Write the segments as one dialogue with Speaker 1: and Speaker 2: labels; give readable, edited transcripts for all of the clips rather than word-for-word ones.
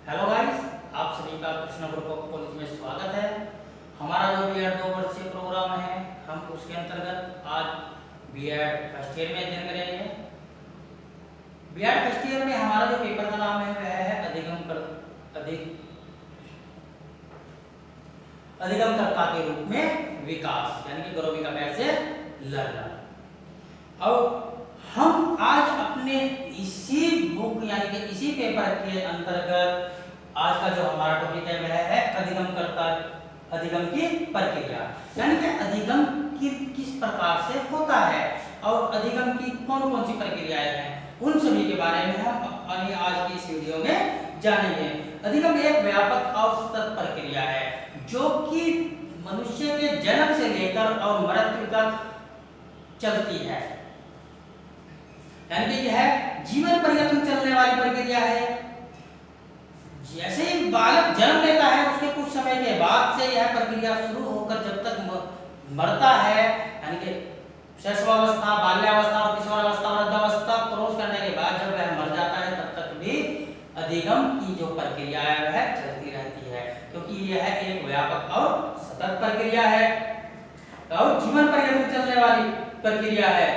Speaker 1: Hello guys, आप सभी का कृष्णा ग्रुप ऑफ कॉलेज में स्वागत है। हमारा जो बीएड 2 वर्षीय प्रोग्राम है, हम उसके अंतर्गत आज बीएड फर्स्ट ईयर में अध्ययन करेंगे। बीएड फर्स्ट ईयर में हमारा जो पेपर का नाम है वह है अधिगमकर्ता के रूप में विकास, यानी कि growing up as a learner. और हम आज अपने इसी बुक यानी कि इसी पेपर के अंतर्गत आज का जो हमारा टॉपिक है वह है अधिगम की प्रक्रिया, यानी कि अधिगम किस प्रकार से होता है और अधिगम की कौन कौन सी प्रक्रियाएं हैं, उन सभी के बारे में हम आज की इस वीडियो में जानेंगे। अधिगम एक व्यापक और सतत प्रक्रिया है जो कि मनुष्य के जन्म से लेकर और मृत्यु तक चलती है, यानी कि यह जीवन पर्यंत चलने वाली प्रक्रिया है। जैसे ही बालक जन्म लेता है उसके कुछ समय के बाद से यह प्रक्रिया शुरू होकर जब तक मरता है, यानी कि शैशवावस्था, बाल्यावस्था और किशोरावस्था, वृद्धावस्था क्रॉस करने के बाद जब वह मर जाता है तब तक भी अधिगम की जो प्रक्रिया है वह चलती रहती है, क्योंकि यह एक व्यापक और सतत प्रक्रिया है और जीवन पर्यंत चलने वाली प्रक्रिया है।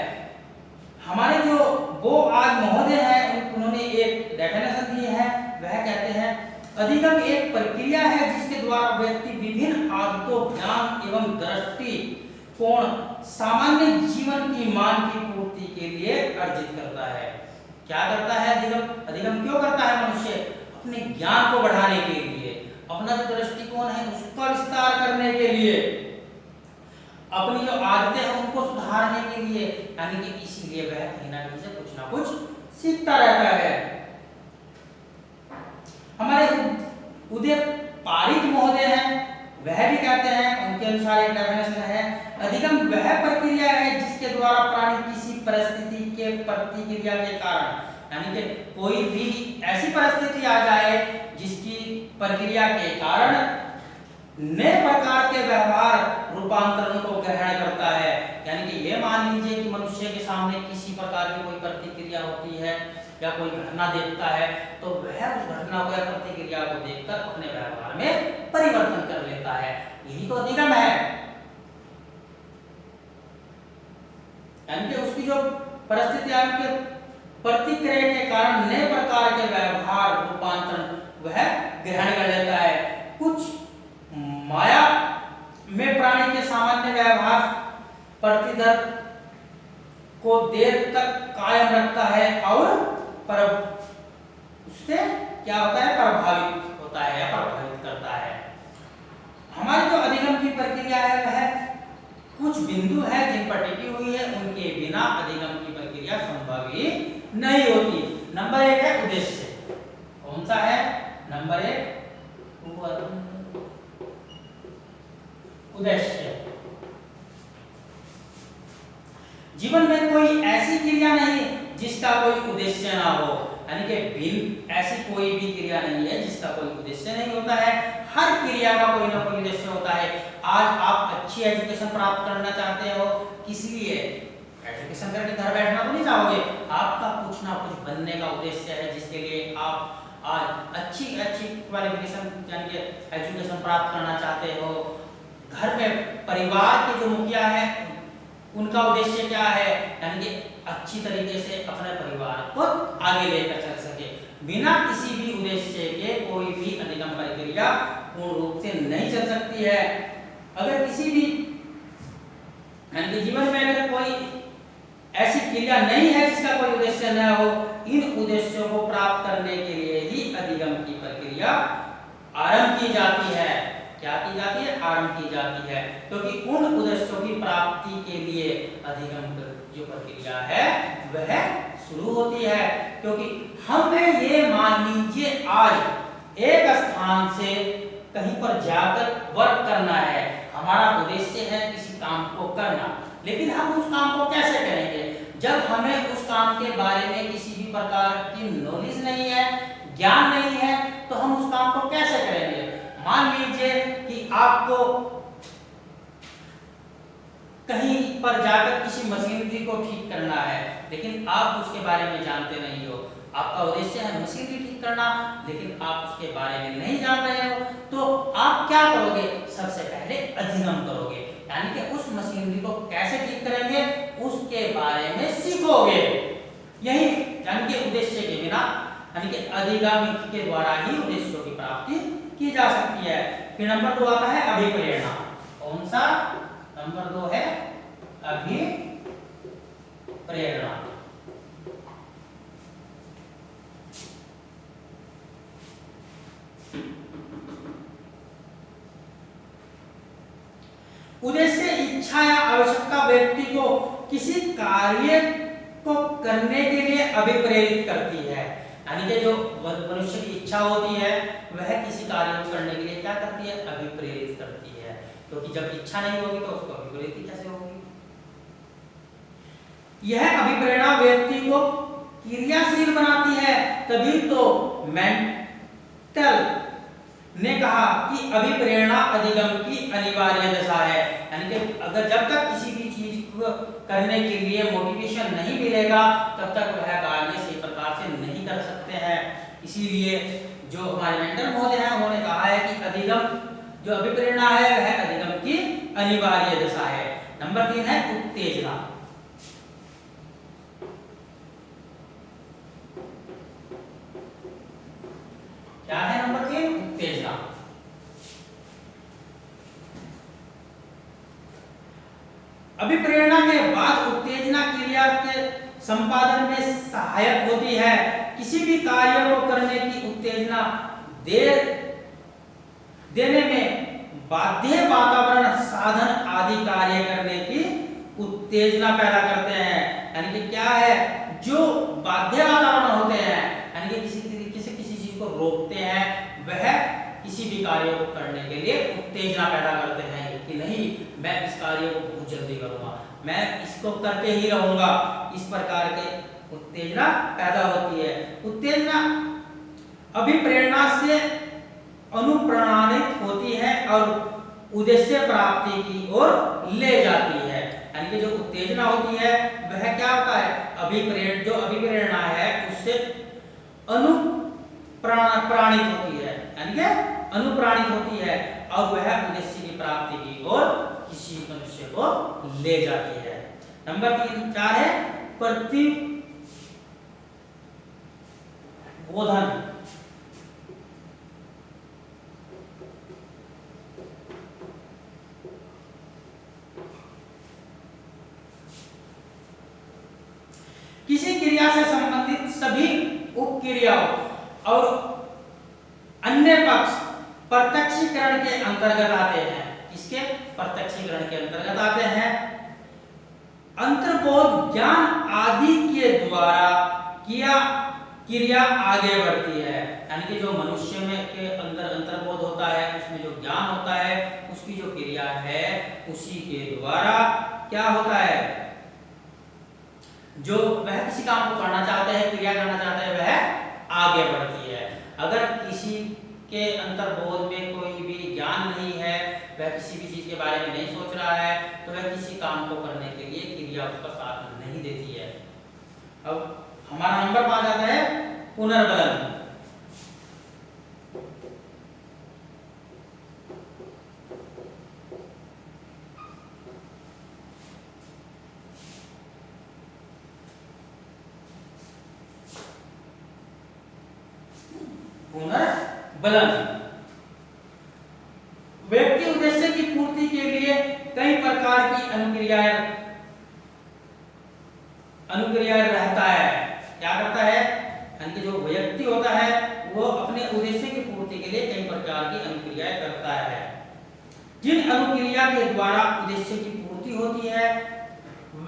Speaker 1: हमारे जो वो आज महोदय हैं उन्होंने एक डेफिनेशन दी है, वह कहते हैं अधिगम एक प्रक्रिया है जिसके द्वारा व्यक्ति विभिन्न आदतों, ज्ञान एवं दृष्टिकोण सामान्य जीवन की मांग की पूर्ति के लिए अर्जित करता है। क्या करता है अधिगम क्यों करता है मनुष्य? अपने ज्ञान को बढ़ाने के लिए, अपना जो दृष्टिकोण है उसका विस्तार करने के लिए, अपनी जो आदतें हैं उनको सुधारने के लिए, यानी कि इसीलिए वह कहीं ना कहीं से कुछ ना कुछ सीखता रहता है। हमारे उदय पारिक महोदय हैं, वह भी कहते हैं, उनके अनुसार एक डेफिनेशन है, अधिगम वह प्रक्रिया है जिसके द्वारा प्राणी किसी परिस्थिति के प्रतिक्रिया के कारण, यानी कि कोई भी ऐसी परिस्थिति आ जाए जिसकी प्रक्रिया के कारण नए प्रकार के व्यवहार रूपांतरण को ग्रहण करता है। यानी कि ये मान लीजिए कि मनुष्य के सामने किसी प्रकार की कोई प्रतिक्रिया होती है या कोई घटना देखता है तो वह उस घटना को या प्रतिक्रिया को देखकर अपने व्यवहार में परिवर्तन कर लेता है। यही तो अधिगम है, यानी कि उसकी जो परिस्थितियां के प्रतिक्रिया के कारण नए प्रकार के व्यवहार रूपांतरण वह ग्रहण कर लेता है। कुछ माया में प्राणी के सामान्य व्यवहार प्रतिदर को देर तक कायम रखता है और उससे क्या होता है, प्रभावित होता है या प्रभावित करता है। हमारी जो अधिगम की प्रक्रिया है वह कुछ बिंदु है जिन पर टिकी हुई है, उनके बिना अधिगम की प्रक्रिया संभव ही नहीं होती। नंबर 1 है उद्देश्य। कौन सा है? नंबर 1 उद्देश्य। जीवन में कोई ऐसी क्रिया नहीं जिसका कोई उद्देश्य ना हो, यानी कि ऐसी कोई भी क्रिया नहीं है जिसका कोई उद्देश्य नहीं होता है। हर क्रिया का कोई ना कोई उद्देश्य होता है। आज आप अच्छी एजुकेशन प्राप्त करना चाहते हो, किस लिए? एजुकेशन करके घर बैठना तो नहीं चाहोगे, आपका कुछ ना कुछ बनने का उद्देश्य है जिसके लिए आप आज अच्छी क्वालिफिकेशन यानी कि एजुकेशन प्राप्त करना चाहते हो। घर में परिवार के जो मुखिया है उनका उद्देश्य क्या है? यानी कि अच्छी तरीके से अपने परिवार को आगे लेकर चल सके। बिना किसी भी उद्देश्य के कोई भी अधिगम प्रक्रिया पूर्ण रूप से नहीं चल सकती है। अगर किसी भी यानी कि जीवन में अगर कोई ऐसी क्रिया नहीं है जिसका कोई उद्देश्य न हो, इन उद्देश्यों को प्राप्त करने के लिए ही अधिगम की प्रक्रिया आरंभ की जाती है। क्या की जाती है? आरंभ की जाती है, क्योंकि उन उद्देश्यों की प्राप्ति के लिए अधिगम जो प्रक्रिया है वह शुरू होती है। क्योंकि हमें ये मान लीजिए आज एक स्थान से कहीं पर जाकर वर्क करना है, हमारा उद्देश्य है किसी काम को करना, लेकिन हम उस काम को कैसे करेंगे? जब हमें उस काम के बारे में किसी भी प्रकार की नॉलेज नहीं है, ज्ञान नहीं है, तो हम उस काम को कैसे करेंगे? मान लीजिए कि आपको कहीं पर जाकर किसी मशीनरी को ठीक करना है, लेकिन आप उसके बारे में जानते नहीं हो, आपका उद्देश्य है मशीनरी ठीक ठीक करना, लेकिन आप उसके बारे में नहीं जान रहे हो तो आप क्या करोगे, सबसे पहले अधिगम करोगे, यानी कि उस मशीनरी को कैसे ठीक करेंगे उसके बारे में सीखोगे। यही यानी कि उद्देश्य के बिना यानी कि अधिगम के द्वारा ही उद्देश्यों की प्राप्ति की जा सकती है। फिर नंबर 2 आता है अभिप्रेरणा। कौन सा? नंबर 2 है अभिप्रेरणा। उद्देश्य इच्छा या आवश्यकता व्यक्ति को किसी कार्य को करने के लिए अभिप्रेरित करती है, यानी कि जो मनुष्य की इच्छा होती है वह किसी कार्य को करने के लिए क्या करती है, अभिप्रेरित करती है, क्योंकि जब इच्छा नहीं होगी तो उसको अभिप्रेरित कैसे होगी। यह अभिप्रेरणा व्यक्ति को क्रियाशील बनाती है, तभी तो मेंटल ने कहा कि अभिप्रेरणा अधिगम की अनिवार्य दशा है, यानी कि अगर जब तक किसी भी चीज को करने के लिए मोटिवेशन नहीं मिलेगा तब तक वह कार्य सही प्रकार से नहीं कर सकते हैं। इसीलिए जो हमारे मेंटल महोदय हैं उन्होंने कहा है कि अधिगम जो अभिप्रेरणा है वह अधिगम की अनिवार्य दशा है। नंबर 3 है उत्तेजना। क्या है नंबर 3? उत्तेजना। अभिप्रेरणा के बाद उत्तेजना क्रिया के संपादन में सहायक होती है। किसी भी कार्य को करने की उत्तेजना देने में बाध्य वातावरण, साधन आदि कार्य करने की उत्तेजना पैदा करते हैं, यानी कि क्या है, जो बाध्य वातावरण होते हैं यानी कि किसी तरीके से किसी चीज को रोकते हैं, वह किसी भी कार्य को करने के लिए उत्तेजना पैदा करते हैं कि नहीं मैं इस कार्य को बहुत जल्दी करूंगा, मैं इसको करके ही रहूंगा, इस प्रकार के उत्तेजना पैदा होती है। उत्तेजना अभिप्रेरणा से अनुप्राणित होती है और उद्देश्य प्राप्ति की ओर ले जाती है, यानी कि जो उत्तेजना होती है वह क्या होता है, जो अभिप्रेरणा है उससे अनुप्राणित होती है, यानी कि अनुप्राणित होती है और वह उद्देश्य की प्राप्ति की ओर किसी मनुष्य को ले जाती है। नंबर 4 है प्रतिबोधन। किसी क्रिया से संबंधित सभी उपक्रियाओं और अन्य पक्ष प्रत्यक्षीकरण के अंतर्गत आते हैं। किसके? प्रत्यक्षीकरण के अंतर्गत आते हैं। अंतर्बोध ज्ञान आदि के द्वारा क्रिया आगे बढ़ती है, यानी कि जो मनुष्य में के अंदर अंतर्बोध होता है उसमें जो ज्ञान होता है उसकी जो क्रिया है उसी के द्वारा क्या होता है, जो वह किसी काम को करना चाहते हैं, क्रिया करना चाहते हैं, वह आगे बढ़ती है। अगर किसी के अंतर्बोध में कोई भी ज्ञान नहीं है, वह किसी भी चीज के बारे में नहीं सोच रहा है, तो वह किसी काम को करने के लिए क्रिया उसका साथ नहीं देती है। अब हमारा नंबर 5 आता है पुनर्बलन। पुनर्बलन व्यक्ति उद्देश्य की पूर्ति के लिए कई प्रकार की अनुक्रियाएं रहता है। क्या करता है, यानी कि जो व्यक्ति होता है वो अपने उद्देश्य की पूर्ति के लिए कई प्रकार की अनुक्रियाएं करता है। जिन अनुक्रिया के द्वारा उद्देश्य की पूर्ति होती है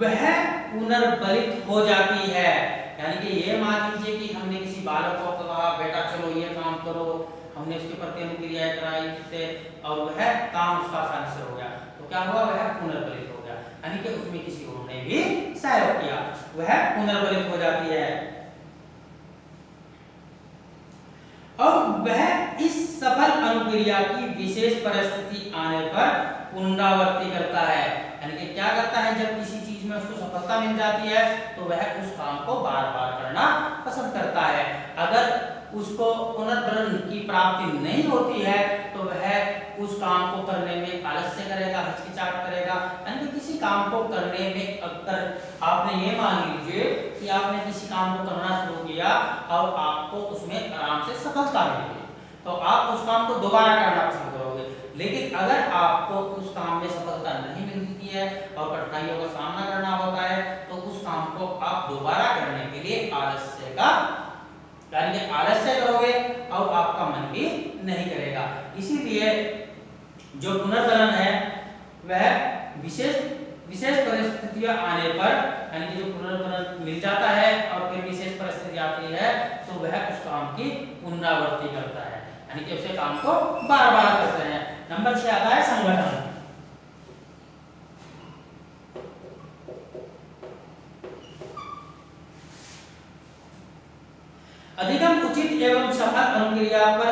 Speaker 1: वह पुनर्बलित हो जाती है, यानी कि ये मान लीजिए कि हमने किसी बालक को कहा बेटा चलो ये काम करो, हमने उसके प्रति अनुक्रियाएं कराई उससे और वह काम उसका आसानी से हो गया, तो क्या हुआ, वह पुनर्बलित हो गया, यानी कि उसमें किसी और ने भी सहयोग किया, वह पुनर्बलित हो जाती है। और वह इस सफल अनुक्रिया की विशेष परिस्थिति आने पर पुनरावृत्ति करता है, यानी कि क्या करता है, जब किसी चीज में उसको सफलता मिल जाती है तो वह उस काम को बार बार करना पसंद करता है। अगर उसको पुनर्भरण की प्राप्ति नहीं होती है तो वह उस काम को करने में आलस्य करेगा, हिचकिचाहट करेगा। यानी किसी काम को करने में अगर आपने ये मान लीजिए कि आपने किसी काम को करना शुरू किया और आपको उसमें आराम से सफलता मिल गई, तो आप उस काम को दोबारा करना पसंद करोगे। लेकिन अगर आपको उस काम में सफलता नहीं मिलती है और कठिनाइयों का सामना करना होता है तो उस काम को आप दोबारा करने के लिए आलस्य करोगे और आपका मन भी नहीं करेगा। इसीलिए जो पुनर्बलन है वह विशेष परिस्थितियां आने पर, यानी कि जो पुनर्बलन मिल जाता है और फिर विशेष परिस्थिति आती है तो वह उस काम की पुनरावृत्ति करता है, यानी कि उसे काम को बार बार करते हैं। नंबर 6 आता है संगठन। अधिगम उचित एवं सफल अनुक्रिया पर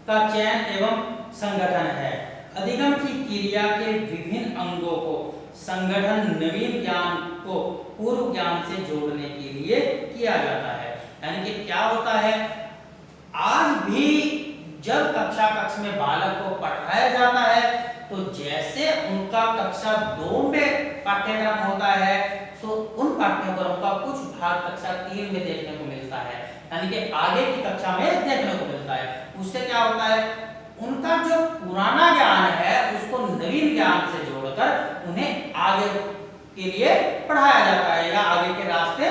Speaker 1: का चयन एवं संगठन है। अधिगम की क्रिया के विभिन्न अंगों को संगठन नवीन ज्ञान को पूर्व ज्ञान से जोड़ने के लिए किया जाता है। यानी कि क्या होता है, आज भी जब कक्ष में बालक को पढ़ाया जाता है तो जैसे उनका कक्षा 2 में पाठ्यक्रम होता है तो उन पाठ्यक्रम का कुछ भाग कक्षा 3 में देखने को मिलता है, यानी कि आगे की कक्षा में देखने को मिलता है। उससे क्या होता है, उनका जो पुराना ज्ञान है उसको नवीन ज्ञान से जोड़कर उन्हें आगे के लिए पढ़ाया जाता है या आगे के रास्ते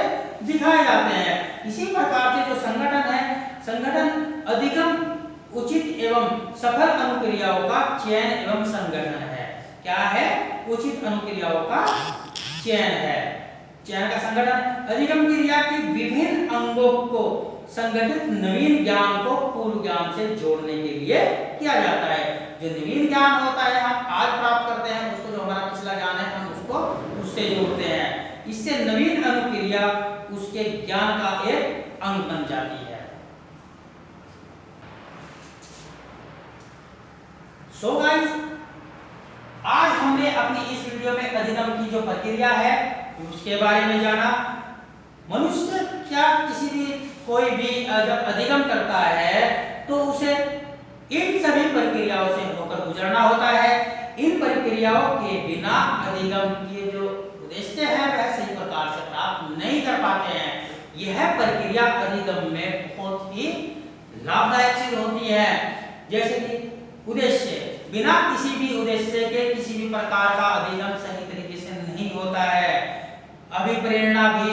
Speaker 1: दिखाए जाते हैं। इसी प्रकार से जो संगठन है, संगठन अधिगम उचित एवं सफल अनुक्रियाओं का चयन एवं संगठन है। क्या है, उचित अनुक्रियाओं का चयन है, चयन का संगठन। अधिगम क्रिया के विभिन्न अंगों को संगठित नवीन ज्ञान को पूर्व ज्ञान से जोड़ने के लिए किया जाता है। जो नवीन ज्ञान होता है हम आज प्राप्त करते हैं उसको, जो हमारा पिछला ज्ञान है हम उसको उससे जोड़ते हैं। इससे नवीन अनुक्रिया उसके ज्ञान का एक अंग बन जाती है। सो गाइस, आज हमने अपनी इस वीडियो में अधिगम की जो प्रक्रिया है उसके बारे में जाना। मनुष्य क्या किसी भी कोई भी जब अधिगम करता है तो उसे इन सभी प्रक्रियाओं से होकर गुजरना होता है। इन प्रक्रियाओं के बिना अधिगम के जो उद्देश्य है वह सही प्रकार से प्राप्त नहीं कर पाते हैं। यह प्रक्रिया अधिगम में बहुत ही लाभदायक सिद्ध होती है। जैसे कि उद्देश्य, बिना किसी भी उद्देश्य के किसी भी प्रकार का अधिगम सही तरीके से नहीं होता है। अभिप्रेरणा भी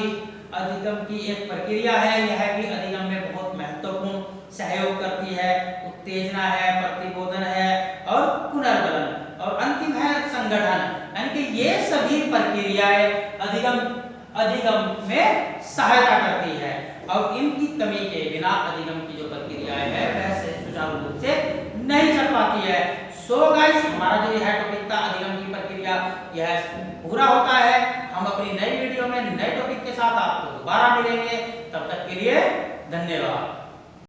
Speaker 1: अधिगम की एक प्रक्रिया है, यह भी अधिगम में बहुत महत्वपूर्ण सहयोग करती है। उत्तेजना है, प्रतिबोधन है और पुनर्बलन, और अंतिम है संगठन। यानी कि ये सभी प्रक्रियाएं अधिगम में सहायता करती है और इनकी कमी के बिना अधिगम की जो प्रक्रियाएं है वह सुचारू रूप से नहीं चल पाती है। सो गाइस, हमारा जो यह टॉपिक था अधिगम की प्रक्रिया यह पूरा होता है। हम अपनी नई वीडियो में नए टॉपिक के साथ आपको दोबारा मिलेंगे। तब तक के लिए धन्यवाद।